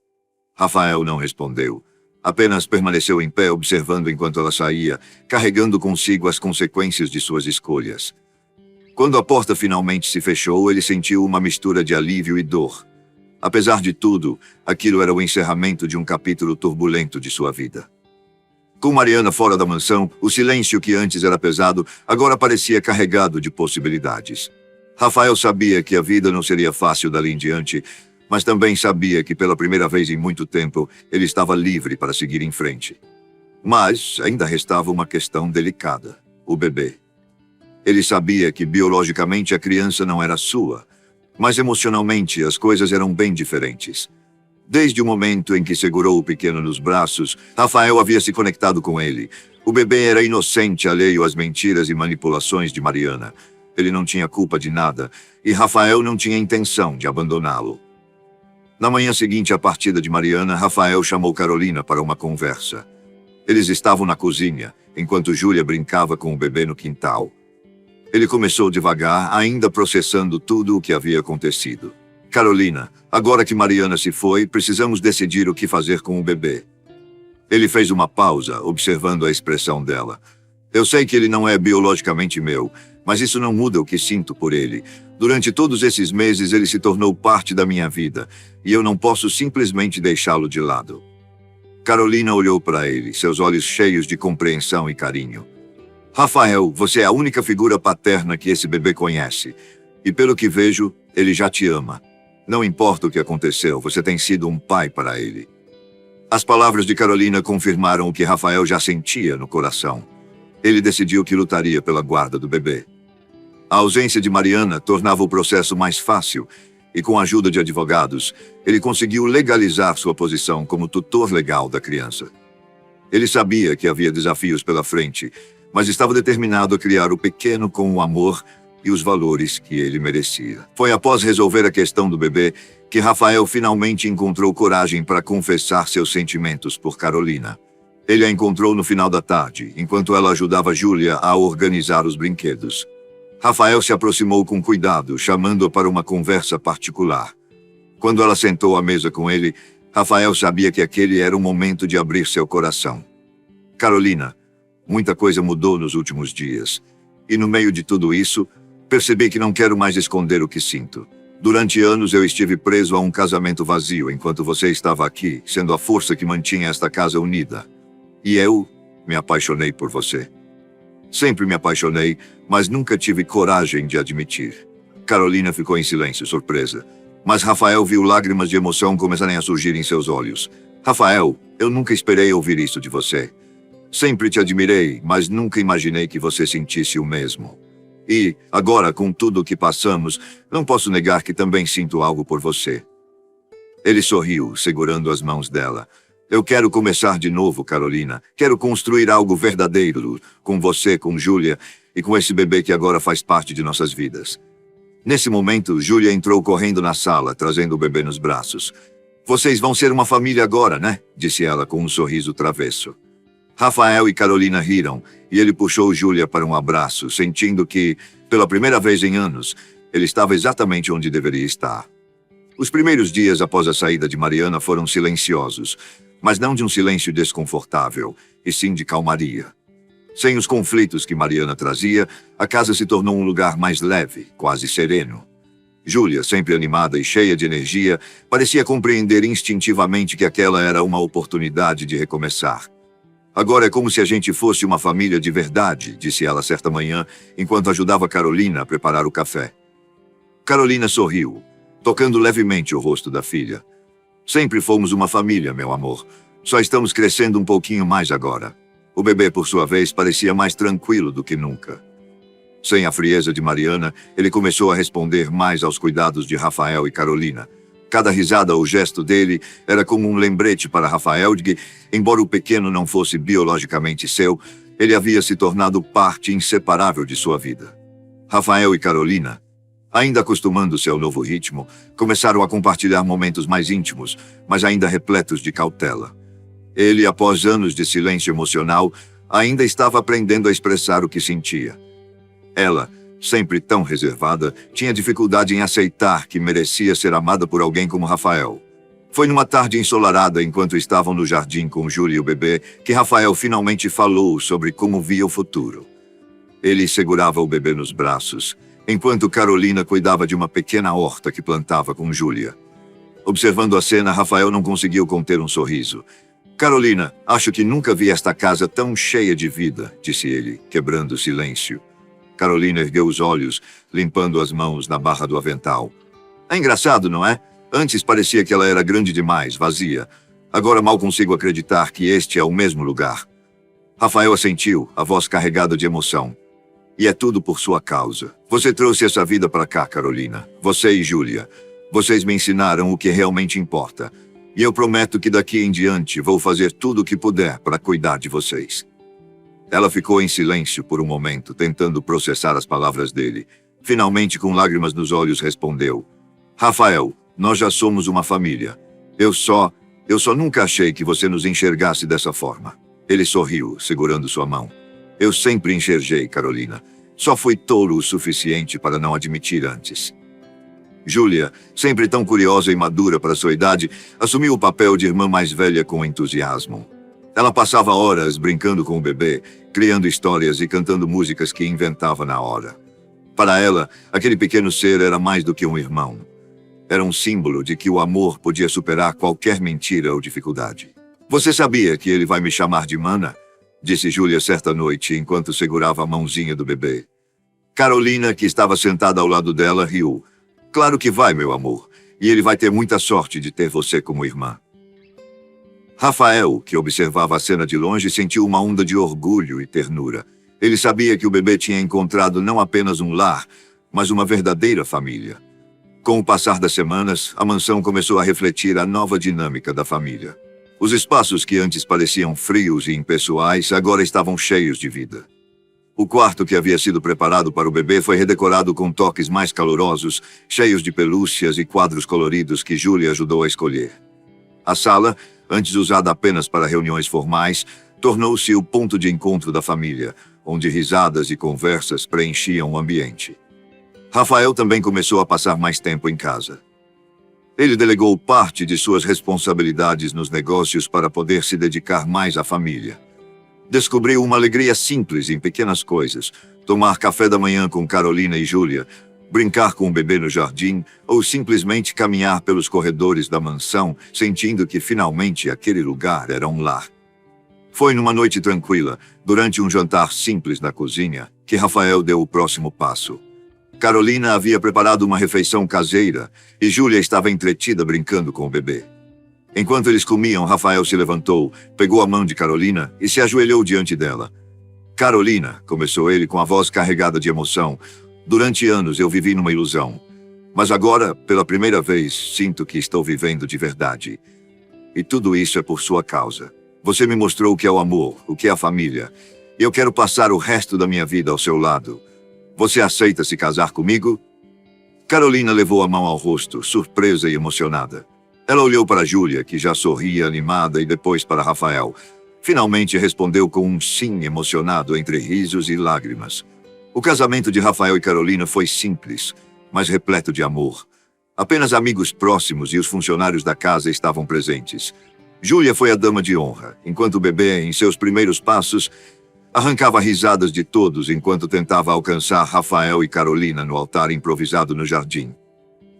Rafael não respondeu. Apenas permaneceu em pé observando enquanto ela saía, carregando consigo as consequências de suas escolhas. Quando a porta finalmente se fechou, ele sentiu uma mistura de alívio e dor. Apesar de tudo, aquilo era o encerramento de um capítulo turbulento de sua vida. Com Mariana fora da mansão, o silêncio que antes era pesado, agora parecia carregado de possibilidades. Rafael sabia que a vida não seria fácil dali em diante, mas também sabia que pela primeira vez em muito tempo ele estava livre para seguir em frente. Mas ainda restava uma questão delicada: o bebê. Ele sabia que biologicamente a criança não era sua, Mas emocionalmente as coisas eram bem diferentes. Desde o momento em que segurou o pequeno nos braços, Rafael havia se conectado com ele. O bebê era inocente, alheio às mentiras e manipulações de Mariana. Ele não tinha culpa de nada, e Rafael não tinha intenção de abandoná-lo. Na manhã seguinte à partida de Mariana, Rafael chamou Carolina para uma conversa. Eles estavam na cozinha, enquanto Júlia brincava com o bebê no quintal. Ele começou devagar, ainda processando tudo o que havia acontecido. Carolina, agora que Mariana se foi, precisamos decidir o que fazer com o bebê. Ele fez uma pausa, observando a expressão dela. Eu sei que ele não é biologicamente meu, mas isso não muda o que sinto por ele. Durante todos esses meses ele se tornou parte da minha vida, e eu não posso simplesmente deixá-lo de lado. Carolina olhou para ele, seus olhos cheios de compreensão e carinho. Rafael, você é a única figura paterna que esse bebê conhece. E pelo que vejo, ele já te ama. Não importa o que aconteceu, você tem sido um pai para ele. As palavras de Carolina confirmaram o que Rafael já sentia no coração. Ele decidiu que lutaria pela guarda do bebê. A ausência de Mariana tornava o processo mais fácil, e com a ajuda de advogados, ele conseguiu legalizar sua posição como tutor legal da criança. Ele sabia que havia desafios pela frente, mas estava determinado a criar o pequeno com o amor e os valores que ele merecia. Foi após resolver a questão do bebê que Rafael finalmente encontrou coragem para confessar seus sentimentos por Carolina. Ele a encontrou no final da tarde, enquanto ela ajudava Júlia a organizar os brinquedos. Rafael se aproximou com cuidado, chamando-a para uma conversa particular. Quando ela sentou à mesa com ele, Rafael sabia que aquele era o momento de abrir seu coração. Carolina, muita coisa mudou nos últimos dias. E no meio de tudo isso, percebi que não quero mais esconder o que sinto. Durante anos eu estive preso a um casamento vazio enquanto você estava aqui, sendo a força que mantinha esta casa unida. E eu me apaixonei por você. Sempre me apaixonei, mas nunca tive coragem de admitir. Carolina ficou em silêncio, surpresa. Mas Rafael viu lágrimas de emoção começarem a surgir em seus olhos. Rafael, eu nunca esperei ouvir isso de você. Sempre te admirei, mas nunca imaginei que você sentisse o mesmo. E, agora, com tudo o que passamos, não posso negar que também sinto algo por você. Ele sorriu, segurando as mãos dela. Eu quero começar de novo, Carolina. Quero construir algo verdadeiro, com você, com Júlia e com esse bebê que agora faz parte de nossas vidas. Nesse momento, Júlia entrou correndo na sala, trazendo o bebê nos braços. Vocês vão ser uma família agora, né? Disse ela com um sorriso travesso. Rafael e Carolina riram, e ele puxou Júlia para um abraço, sentindo que, pela primeira vez em anos, ele estava exatamente onde deveria estar. Os primeiros dias após a saída de Mariana foram silenciosos, mas não de um silêncio desconfortável, e sim de calmaria. Sem os conflitos que Mariana trazia, a casa se tornou um lugar mais leve, quase sereno. Júlia, sempre animada e cheia de energia, parecia compreender instintivamente que aquela era uma oportunidade de recomeçar. Agora é como se a gente fosse uma família de verdade, disse ela certa manhã, enquanto ajudava Carolina a preparar o café. Carolina sorriu, tocando levemente o rosto da filha. Sempre fomos uma família, meu amor. Só estamos crescendo um pouquinho mais agora. O bebê, por sua vez, parecia mais tranquilo do que nunca. Sem a frieza de Mariana, ele começou a responder mais aos cuidados de Rafael e Carolina. Cada risada ou gesto dele era como um lembrete para Rafael de que, embora o pequeno não fosse biologicamente seu, ele havia se tornado parte inseparável de sua vida. Rafael e Carolina, ainda acostumando-se ao novo ritmo, começaram a compartilhar momentos mais íntimos, mas ainda repletos de cautela. Ele, após anos de silêncio emocional, ainda estava aprendendo a expressar o que sentia. Ela, sempre tão reservada, tinha dificuldade em aceitar que merecia ser amada por alguém como Rafael. Foi numa tarde ensolarada, enquanto estavam no jardim com Júlia e o bebê, que Rafael finalmente falou sobre como via o futuro. Ele segurava o bebê nos braços, enquanto Carolina cuidava de uma pequena horta que plantava com Júlia. Observando a cena, Rafael não conseguiu conter um sorriso. Carolina, acho que nunca vi esta casa tão cheia de vida, disse ele, quebrando o silêncio. Carolina ergueu os olhos, limpando as mãos na barra do avental. É engraçado, não é? Antes parecia que ela era grande demais, vazia. Agora mal consigo acreditar que este é o mesmo lugar. Rafael assentiu, a voz carregada de emoção. E é tudo por sua causa. Você trouxe essa vida para cá, Carolina. Você e Júlia. Vocês me ensinaram o que realmente importa. E eu prometo que daqui em diante vou fazer tudo o que puder para cuidar de vocês. Ela ficou em silêncio por um momento, tentando processar as palavras dele. Finalmente, com lágrimas nos olhos, respondeu: Rafael, nós já somos uma família. Eu só nunca achei que você nos enxergasse dessa forma. Ele sorriu, segurando sua mão. Eu sempre enxerguei, Carolina. Só fui tolo o suficiente para não admitir antes. Júlia, sempre tão curiosa e madura para sua idade, assumiu o papel de irmã mais velha com entusiasmo. Ela passava horas brincando com o bebê, criando histórias e cantando músicas que inventava na hora. Para ela, aquele pequeno ser era mais do que um irmão. Era um símbolo de que o amor podia superar qualquer mentira ou dificuldade. Você sabia que ele vai me chamar de Mana? Disse Júlia certa noite, enquanto segurava a mãozinha do bebê. Carolina, que estava sentada ao lado dela, riu. Claro que vai, meu amor. E ele vai ter muita sorte de ter você como irmã. Rafael, que observava a cena de longe, sentiu uma onda de orgulho e ternura. Ele sabia que o bebê tinha encontrado não apenas um lar, mas uma verdadeira família. Com o passar das semanas, a mansão começou a refletir a nova dinâmica da família. Os espaços que antes pareciam frios e impessoais agora estavam cheios de vida. O quarto que havia sido preparado para o bebê foi redecorado com toques mais calorosos, cheios de pelúcias e quadros coloridos que Júlia ajudou a escolher. A sala, antes usada apenas para reuniões formais, tornou-se o ponto de encontro da família, onde risadas e conversas preenchiam o ambiente. Rafael também começou a passar mais tempo em casa. Ele delegou parte de suas responsabilidades nos negócios para poder se dedicar mais à família. Descobriu uma alegria simples em pequenas coisas: tomar café da manhã com Carolina e Júlia, brincar com o bebê no jardim ou simplesmente caminhar pelos corredores da mansão, sentindo que finalmente aquele lugar era um lar. Foi numa noite tranquila, durante um jantar simples na cozinha, que Rafael deu o próximo passo. Carolina havia preparado uma refeição caseira e Júlia estava entretida brincando com o bebê. Enquanto eles comiam, Rafael se levantou, pegou a mão de Carolina e se ajoelhou diante dela. Carolina, começou ele com a voz carregada de emoção, durante anos eu vivi numa ilusão. Mas agora, pela primeira vez, sinto que estou vivendo de verdade. E tudo isso é por sua causa. Você me mostrou o que é o amor, o que é a família. E eu quero passar o resto da minha vida ao seu lado. Você aceita se casar comigo? Carolina levou a mão ao rosto, surpresa e emocionada. Ela olhou para Júlia, que já sorria animada, e depois para Rafael. Finalmente respondeu com um sim emocionado entre risos e lágrimas. O casamento de Rafael e Carolina foi simples, mas repleto de amor. Apenas amigos próximos e os funcionários da casa estavam presentes. Júlia foi a dama de honra, enquanto o bebê, em seus primeiros passos, arrancava risadas de todos enquanto tentava alcançar Rafael e Carolina no altar improvisado no jardim.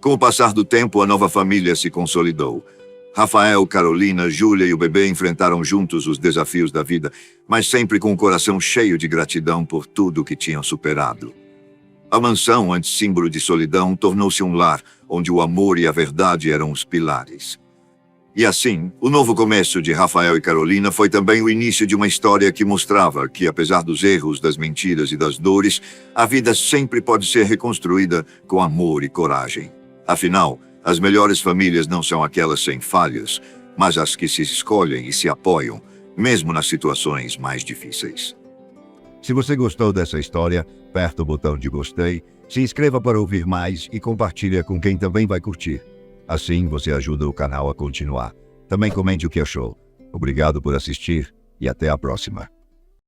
Com o passar do tempo, a nova família se consolidou. Rafael, Carolina, Júlia e o bebê enfrentaram juntos os desafios da vida, mas sempre com o coração cheio de gratidão por tudo que tinham superado. A mansão, antes símbolo de solidão, tornou-se um lar, onde o amor e a verdade eram os pilares. E assim, o novo começo de Rafael e Carolina foi também o início de uma história que mostrava que, apesar dos erros, das mentiras e das dores, a vida sempre pode ser reconstruída com amor e coragem. Afinal, as melhores famílias não são aquelas sem falhas, mas as que se escolhem e se apoiam, mesmo nas situações mais difíceis. Se você gostou dessa história, aperta o botão de gostei, se inscreva para ouvir mais e compartilha com quem também vai curtir. Assim você ajuda o canal a continuar. Também comente o que achou. Obrigado por assistir e até a próxima.